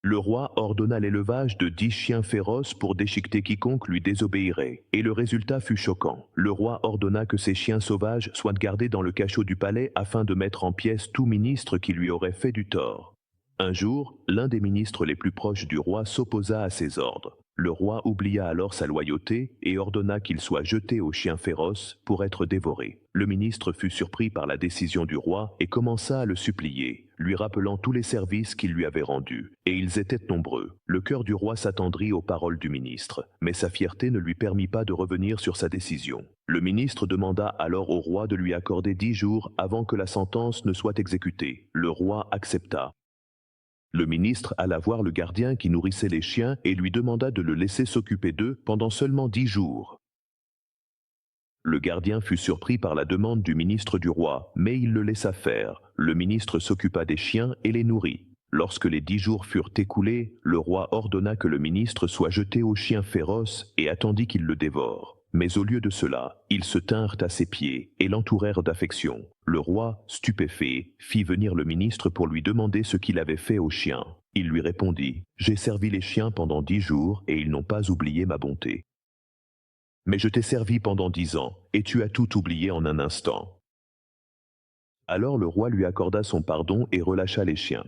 Le roi ordonna l'élevage de 10 chiens féroces pour déchiqueter quiconque lui désobéirait, et le résultat fut choquant. Le roi ordonna que ces chiens sauvages soient gardés dans le cachot du palais afin de mettre en pièces tout ministre qui lui aurait fait du tort. Un jour, l'un des ministres les plus proches du roi s'opposa à ces ordres. Le roi oublia alors sa loyauté et ordonna qu'il soit jeté aux chiens féroces pour être dévoré. Le ministre fut surpris par la décision du roi et commença à le supplier, lui rappelant tous les services qu'il lui avait rendus. Et ils étaient nombreux. Le cœur du roi s'attendrit aux paroles du ministre, mais sa fierté ne lui permit pas de revenir sur sa décision. Le ministre demanda alors au roi de lui accorder 10 jours avant que la sentence ne soit exécutée. Le roi accepta. Le ministre alla voir le gardien qui nourrissait les chiens et lui demanda de le laisser s'occuper d'eux pendant seulement 10 jours. Le gardien fut surpris par la demande du ministre du roi, mais il le laissa faire. Le ministre s'occupa des chiens et les nourrit. Lorsque les 10 jours furent écoulés, le roi ordonna que le ministre soit jeté aux chiens féroces et attendit qu'ils le dévorent. Mais au lieu de cela, ils se tinrent à ses pieds et l'entourèrent d'affection. Le roi, stupéfait, fit venir le ministre pour lui demander ce qu'il avait fait aux chiens. Il lui répondit : « J'ai servi les chiens pendant 10 jours et ils n'ont pas oublié ma bonté. Mais je t'ai servi pendant 10 ans, et tu as tout oublié en un instant. » Alors le roi lui accorda son pardon et relâcha les chiens.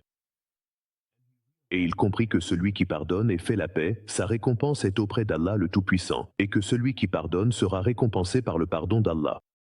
Et il comprit que celui qui pardonne et fait la paix, sa récompense est auprès d'Allah le Tout-Puissant, et que celui qui pardonne sera récompensé par le pardon d'Allah.